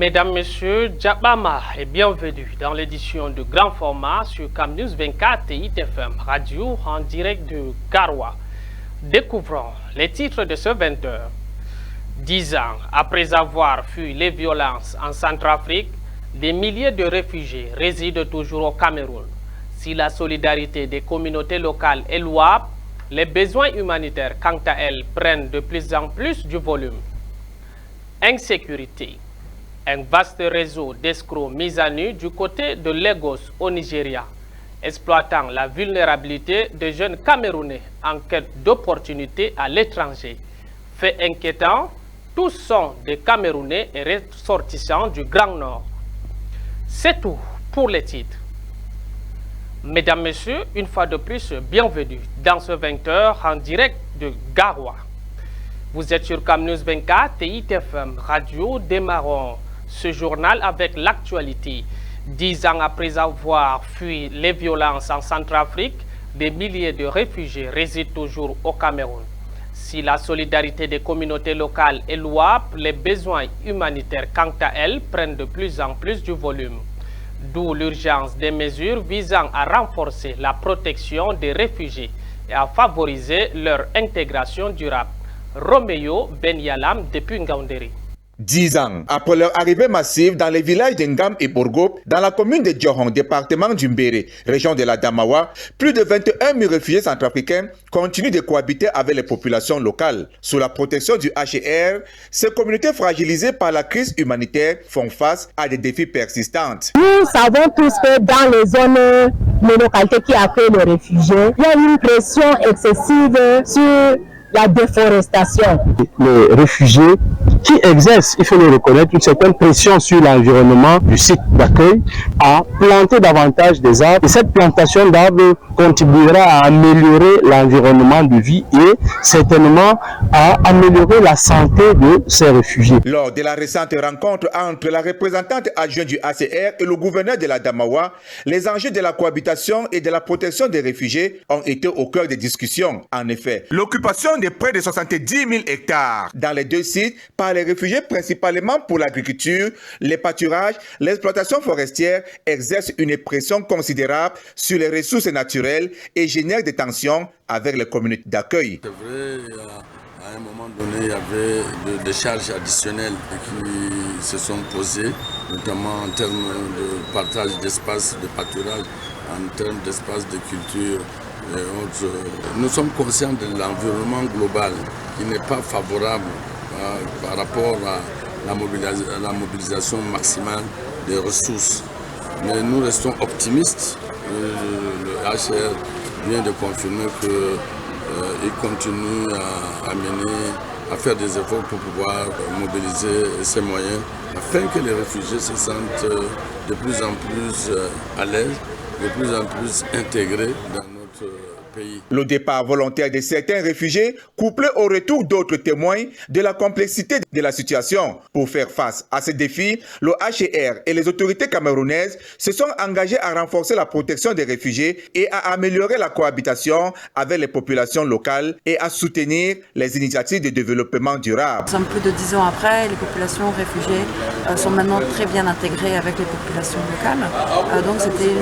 Mesdames, Messieurs, Djabama et bienvenue dans l'édition de grand format sur CamNews 24 et ITFM Radio en direct de Garoua. Découvrons les titres de ce 20h. 10 ans après avoir fui les violences en Centrafrique, des milliers de réfugiés résident toujours au Cameroun. Si la solidarité des communautés locales est louable, les besoins humanitaires, quant à elles, prennent de plus en plus du volume. Insécurité. Un vaste réseau d'escrocs mis à nu du côté de Lagos au Nigeria, exploitant la vulnérabilité des jeunes Camerounais en quête d'opportunités à l'étranger. Fait inquiétant, tous sont des Camerounais et ressortissants du Grand Nord. C'est tout pour les titres. Mesdames, Messieurs, une fois de plus, bienvenue dans ce 20h en direct de Garoua. Vous êtes sur CamNews 24 et ITFM Radio. Démarrons ce journal avec l'actualité. 10 ans après avoir fui les violences en Centrafrique, des milliers de réfugiés résident toujours au Cameroun. Si la solidarité des communautés locales est louable, les besoins humanitaires, quant à elles, prennent de plus en plus du volume. D'où l'urgence des mesures visant à renforcer la protection des réfugiés et à favoriser leur intégration durable. Roméo Ben Yalam depuis Ngaoundéré. 10 ans après leur arrivée massive dans les villages d'Engam et Borgo, dans la commune de Diohong, département d'Umbéré, région de la Damawa, plus de 21 000 réfugiés centrafricains continuent de cohabiter avec les populations locales. Sous la protection du HCR, ces communautés fragilisées par la crise humanitaire font face à des défis persistants. Nous savons tous que dans les zones, les localités qui accueillent les réfugiés, il y a une pression excessive sur la déforestation. Les réfugiés qui exercent, il faut le reconnaître, une certaine pression sur l'environnement du site d'accueil à planter davantage des arbres. Et cette plantation d'arbres contribuera à améliorer l'environnement de vie et certainement à améliorer la santé de ces réfugiés. Lors de la récente rencontre entre la représentante adjointe du HCR et le gouverneur de la Damawa, les enjeux de la cohabitation et de la protection des réfugiés ont été au cœur des discussions. En effet, l'occupation de près de 70 000 hectares dans les deux sites par les réfugiés principalement pour l'agriculture, les pâturages, l'exploitation forestière exerce une pression considérable sur les ressources naturelles et génère des tensions avec les communautés d'accueil. C'est vrai, à un moment donné, il y avait des charges additionnelles qui se sont posées, notamment en termes de partage d'espace de pâturage, en termes d'espace de culture. Nous sommes conscients de l'environnement global qui n'est pas favorable par rapport à la mobilisation maximale des ressources. Mais nous restons optimistes. Le HCR vient de confirmer qu'il continue à faire des efforts pour pouvoir mobiliser ces moyens afin que les réfugiés se sentent de plus en plus à l'aise, de plus en plus intégrés dans notre pays. Le départ volontaire de certains réfugiés, couplé au retour d'autres témoins de la complexité de la situation. Pour faire face à ces défis, le HCR et les autorités camerounaises se sont engagés à renforcer la protection des réfugiés et à améliorer la cohabitation avec les populations locales et à soutenir les initiatives de développement durable. Nous sommes plus de 10 ans après, les populations réfugiées sont maintenant très bien intégrées avec les populations locales. Donc c'était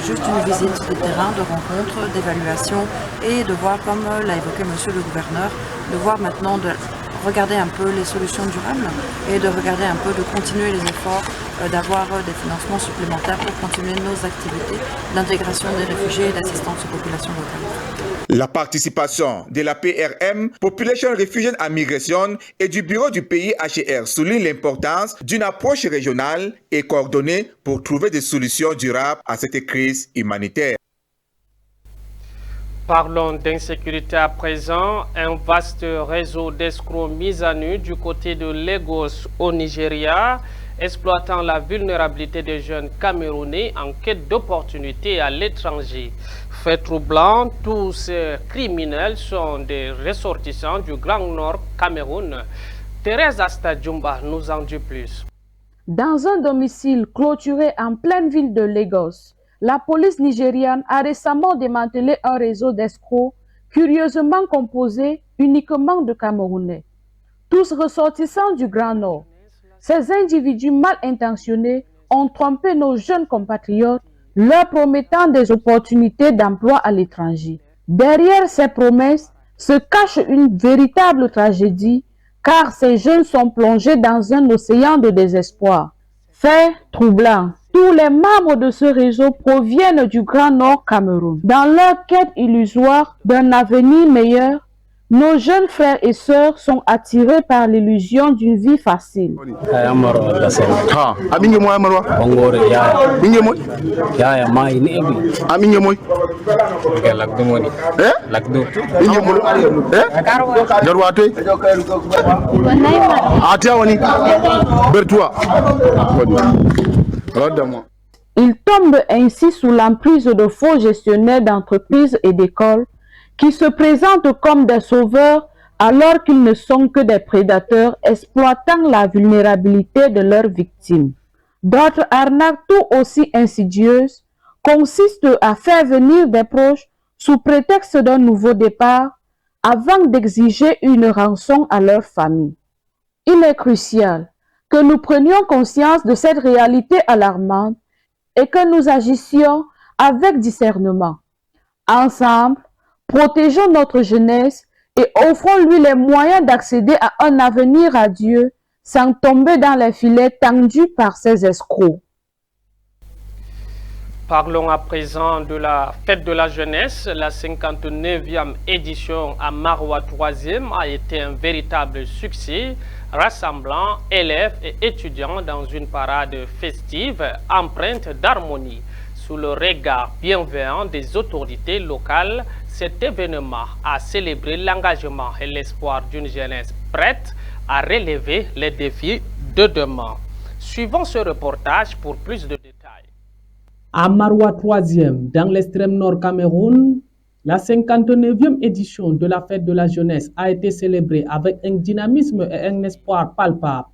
juste une visite de terrain, de rencontre, d'évaluation et de voir, comme l'a évoqué monsieur le gouverneur, de voir maintenant, de regarder un peu les solutions durables et de regarder un peu, de continuer les efforts, d'avoir des financements supplémentaires pour continuer nos activités d'intégration des réfugiés et d'assistance aux populations locales. La participation de la PRM, Population Refugees and Migration, et du bureau du pays HCR souligne l'importance d'une approche régionale et coordonnée pour trouver des solutions durables à cette crise humanitaire. Parlons d'insécurité à présent. Un vaste réseau d'escrocs mis à nu du côté de Lagos au Nigeria, exploitant la vulnérabilité des jeunes Camerounais en quête d'opportunités à l'étranger. Fait troublant, tous ces criminels sont des ressortissants du Grand Nord Cameroun. Thérèse Astadjumba nous en dit plus. Dans un domicile clôturé en pleine ville de Lagos, la police nigériane a récemment démantelé un réseau d'escrocs curieusement composé uniquement de Camerounais, tous ressortissants du Grand Nord. Ces individus mal intentionnés ont trompé nos jeunes compatriotes, leur promettant des opportunités d'emploi à l'étranger. Derrière ces promesses se cache une véritable tragédie, car ces jeunes sont plongés dans un océan de désespoir. Fait troublant, tous les membres de ce réseau proviennent du Grand Nord Cameroun. Dans leur quête illusoire d'un avenir meilleur, nos jeunes frères et sœurs sont attirés par l'illusion d'une vie facile. Ils tombent ainsi sous l'emprise de faux gestionnaires d'entreprises et d'écoles qui se présentent comme des sauveurs alors qu'ils ne sont que des prédateurs exploitant la vulnérabilité de leurs victimes. D'autres arnaques tout aussi insidieuses consistent à faire venir des proches sous prétexte d'un nouveau départ avant d'exiger une rançon à leur famille. Il est crucial que nous prenions conscience de cette réalité alarmante et que nous agissions avec discernement. Ensemble, protégeons notre jeunesse et offrons-lui les moyens d'accéder à un avenir radieux sans tomber dans les filets tendus par ces escrocs. Parlons à présent de la fête de la jeunesse. La 59e édition à Maroua 3e a été un véritable succès, rassemblant élèves et étudiants dans une parade festive empreinte d'harmonie. Sous le regard bienveillant des autorités locales, cet événement a célébré l'engagement et l'espoir d'une jeunesse prête à relever les défis de demain. Suivons ce reportage pour plus de détails. À Maroua 3e, dans l'extrême nord Cameroun, la 59e édition de la fête de la jeunesse a été célébrée avec un dynamisme et un espoir palpable.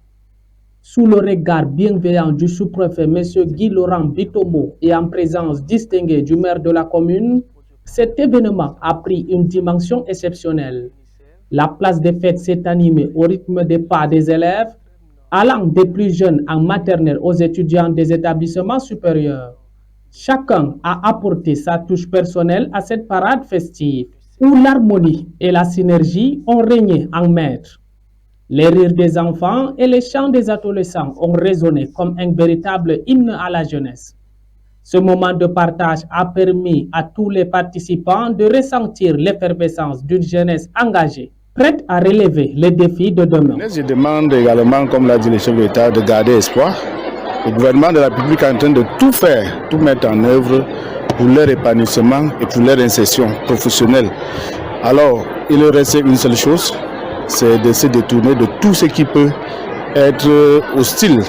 Sous le regard bienveillant du sous-préfet M. Guy-Laurent Bitomo et en présence distinguée du maire de la commune, cet événement a pris une dimension exceptionnelle. La place des fêtes s'est animée au rythme des pas des élèves, allant des plus jeunes en maternelle aux étudiants des établissements supérieurs. Chacun a apporté sa touche personnelle à cette parade festive, où l'harmonie et la synergie ont régné en maître. Les rires des enfants et les chants des adolescents ont résonné comme un véritable hymne à la jeunesse. Ce moment de partage a permis à tous les participants de ressentir l'effervescence d'une jeunesse engagée, prête à relever les défis de demain. Je demande également, comme l'a dit le chef de l'État, de garder espoir. Le gouvernement de la République est en train de tout faire, tout mettre en œuvre pour leur épanouissement et pour leur insertion professionnelle. Alors, il reste une seule chose, c'est de se détourner de tout ce qui peut être hostile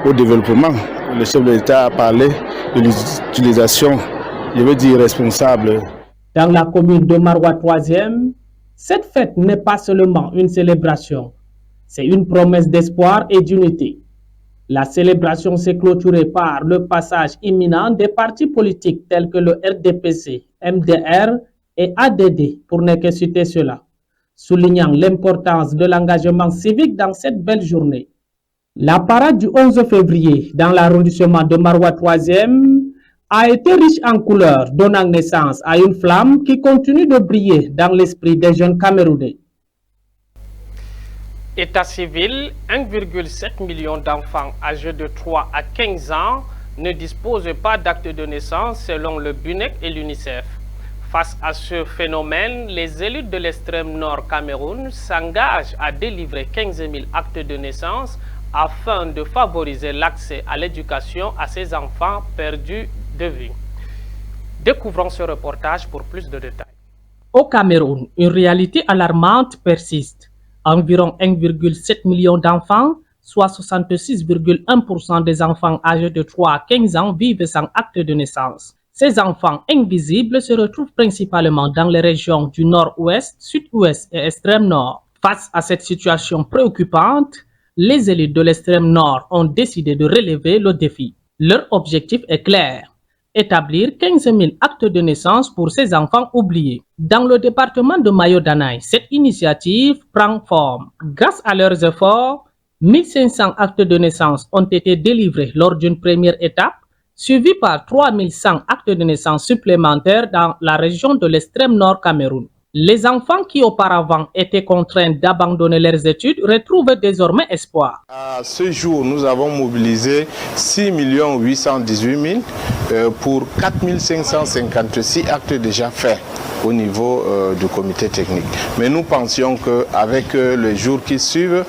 au développement. Le chef de l'État a parlé de l'utilisation, je veux dire, responsable. Dans la commune de Maroua 3e, cette fête n'est pas seulement une célébration, c'est une promesse d'espoir et d'unité. La célébration s'est clôturée par le passage imminent des partis politiques tels que le RDPC, MDR et ADD, pour ne que citer cela, soulignant l'importance de l'engagement civique dans cette belle journée. La parade du 11 février dans l'arrondissement de Maroua 3e a été riche en couleurs, donnant naissance à une flamme qui continue de briller dans l'esprit des jeunes Camerounais. État civil, 1,7 million d'enfants âgés de 3 à 15 ans ne disposent pas d'acte de naissance selon le BUNEC et l'UNICEF. Face à ce phénomène, les élus de l'extrême nord Cameroun s'engagent à délivrer 15 000 actes de naissance afin de favoriser l'accès à l'éducation à ces enfants perdus de vue. Découvrons ce reportage pour plus de détails. Au Cameroun, une réalité alarmante persiste. Environ 1,7 million d'enfants, soit 66,1% des enfants âgés de 3 à 15 ans vivent sans acte de naissance. Ces enfants invisibles se retrouvent principalement dans les régions du nord-ouest, sud-ouest et extrême nord. Face à cette situation préoccupante, les élus de l'extrême nord ont décidé de relever le défi. Leur objectif est clair: établir 15 000 actes de naissance pour ces enfants oubliés. Dans le département de Mayo-Danaï, cette initiative prend forme. Grâce à leurs efforts, 1500 actes de naissance ont été délivrés lors d'une première étape, suivi par 3100 actes de naissance supplémentaires dans la région de l'extrême nord Cameroun. Les enfants qui auparavant étaient contraints d'abandonner leurs études retrouvent désormais espoir. À ce jour, nous avons mobilisé 6 818 000 pour 4 556 actes déjà faits au niveau du comité technique. Mais nous pensions qu'avec les jours qui suivent,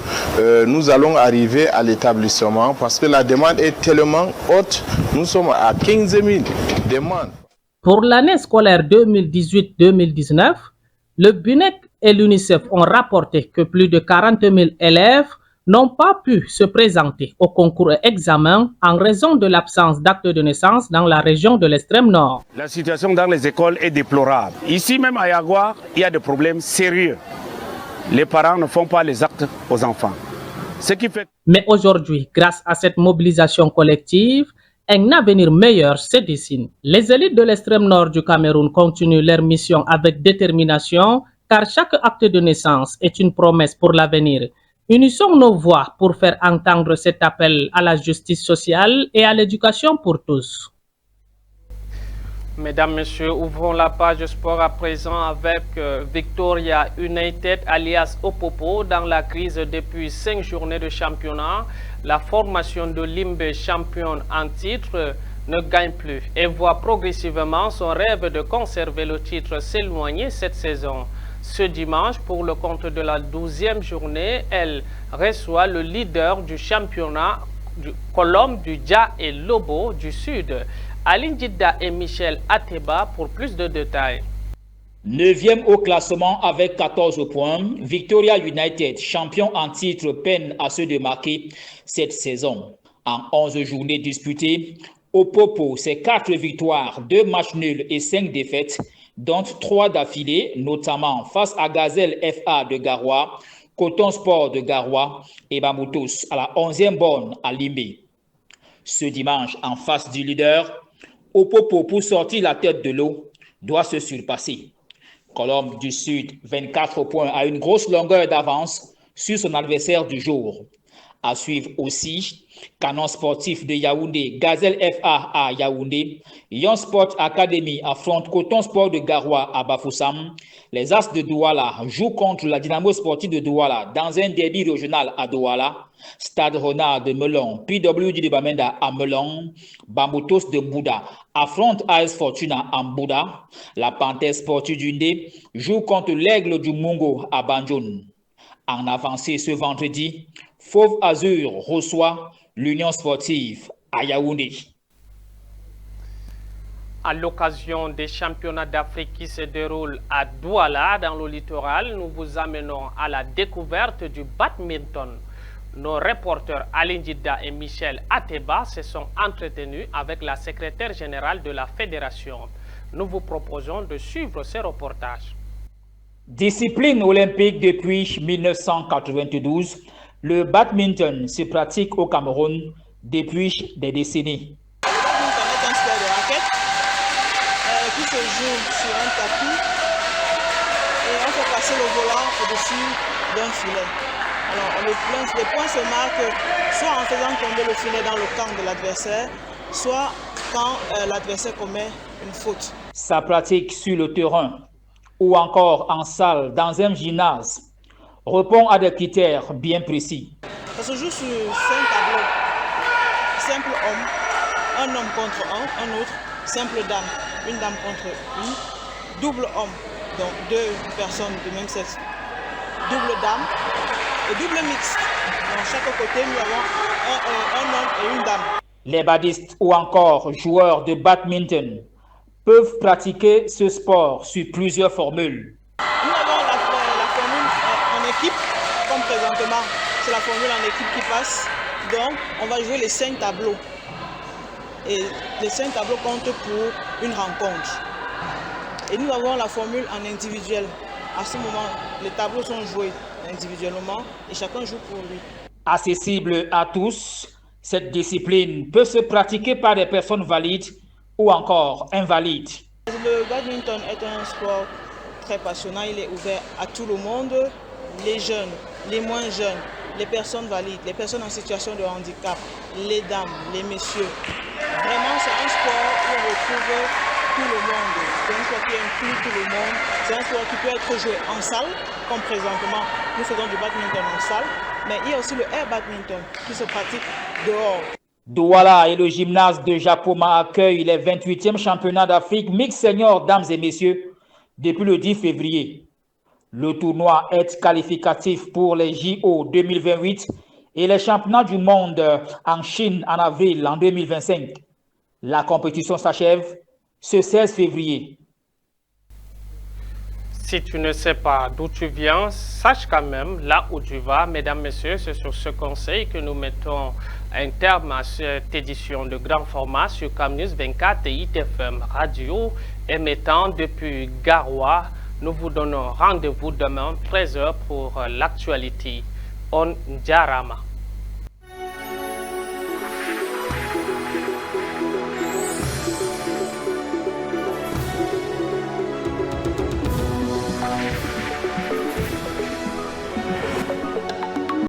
nous allons arriver à l'établissement parce que la demande est tellement haute. Nous sommes à 15 000 demandes. Pour l'année scolaire 2018-2019, le BUNEC et l'UNICEF ont rapporté que plus de 40 000 élèves n'ont pas pu se présenter au concours et examen en raison de l'absence d'actes de naissance dans la région de l'extrême nord. La situation dans les écoles est déplorable. Ici même à Yagoua, il y a des problèmes sérieux. Les parents ne font pas les actes aux enfants. Ce qui fait... Mais aujourd'hui, grâce à cette mobilisation collective, un avenir meilleur se dessine. Les élites de l'extrême nord du Cameroun continuent leur mission avec détermination, car chaque acte de naissance est une promesse pour l'avenir. Unissons nos voix pour faire entendre cet appel à la justice sociale et à l'éducation pour tous. Mesdames, Messieurs, ouvrons la page sport à présent avec Victoria United alias Opopo dans la crise depuis 5 journées de championnat. La formation de Limbe, championne en titre, ne gagne plus et voit progressivement son rêve de conserver le titre s'éloigner cette saison. Ce dimanche, pour le compte de la 12e journée, elle reçoit le leader du championnat, Colombe du Dja et Lobo du Sud. Aline Djidda et Michel Ateba pour plus de détails. 9e au classement avec 14 points, Victoria United, champion en titre, peine à se démarquer cette saison. En 11 journées disputées, Opopo, c'est 4 victoires, 2 matchs nuls et 5 défaites, dont 3 d'affilée, notamment face à Gazelle FA de Garoua, Coton Sport de Garoua et Bamoutos à la 11e borne à Limbe. Ce dimanche, en face du leader, Opopo, pour sortir la tête de l'eau, doit se surpasser. Colombe du Sud, 24 points, a une grosse longueur d'avance sur son adversaire du jour. À suivre aussi, Canon Sportif de Yaoundé, Gazelle FA à Yaoundé, Yon Sport Academy affronte Coton Sport de Garoua à Bafoussam. Les As de Douala jouent contre la Dynamo Sportive de Douala dans un derby régional à Douala. Stade Renard de Melon, PWD de Bamenda à Melon, Bamoutos de Bouda affronte AS Fortuna à Bouda. La Panthère Sportive du Ndé joue contre l'Aigle du Mungo à Banjoun. En avancée ce vendredi, Fauve Azur reçoit l'Union Sportive à Yaoundé. À l'occasion des championnats d'Afrique qui se déroulent à Douala, dans le littoral, nous vous amenons à la découverte du badminton. Nos reporters Aline Djidda et Michel Ateba se sont entretenus avec la secrétaire générale de la fédération. Nous vous proposons de suivre ces reportages. Discipline olympique depuis 1992, le badminton se pratique au Cameroun depuis des décennies. Le badminton est un sport de raquette qui se joue sur un tapis et on fait passer le volant au-dessus d'un filet. Alors, les points se marquent soit en faisant tomber le filet dans le camp de l'adversaire, soit quand l'adversaire commet une faute. Ça pratique sur le terrain ou encore en salle dans un gymnase répond à des critères bien précis. Ça se joue sur 5 tableaux. Simple homme, un homme contre un autre, simple dame, une dame contre une, double homme, donc 2 personnes de même sexe, double dame et double mixte. Dans chaque côté, nous avons un homme et une dame. Les badistes ou encore joueurs de badminton peuvent pratiquer ce sport sur plusieurs formules. Nous avons la formule en équipe, comme présentement, c'est la formule en équipe qui passe. Donc, on va jouer les 5 tableaux. Et les 5 tableaux comptent pour une rencontre. Et nous avons la formule en individuel. À ce moment, les tableaux sont joués individuellement et chacun joue pour lui. Accessible à tous, cette discipline peut se pratiquer par des personnes valides ou encore invalides. Le badminton est un sport très passionnant, il est ouvert à tout le monde, les jeunes, les moins jeunes, les personnes valides, les personnes en situation de handicap, les dames, les messieurs. Vraiment, c'est un sport où on retrouve tout le monde. C'est un sport qui inclut tout le monde. C'est un sport qui peut être joué en salle, comme présentement nous faisons du badminton en salle. Mais il y a aussi le air badminton qui se pratique dehors. Douala et le gymnase de Japoma accueillent les 28e championnats d'Afrique mix senior, dames et messieurs, depuis le 10 février. Le tournoi est qualificatif pour les JO 2028 et les championnats du monde en Chine en avril en 2025. La compétition s'achève ce 16 février. Si tu ne sais pas d'où tu viens, sache quand même là où tu vas. Mesdames, Messieurs, c'est sur ce conseil que nous mettons un terme à cette édition de grand format sur Camnews 24 et ITFM Radio émettant depuis Garoua. Nous vous donnons rendez-vous demain 13h pour l'actualité. On Djarama.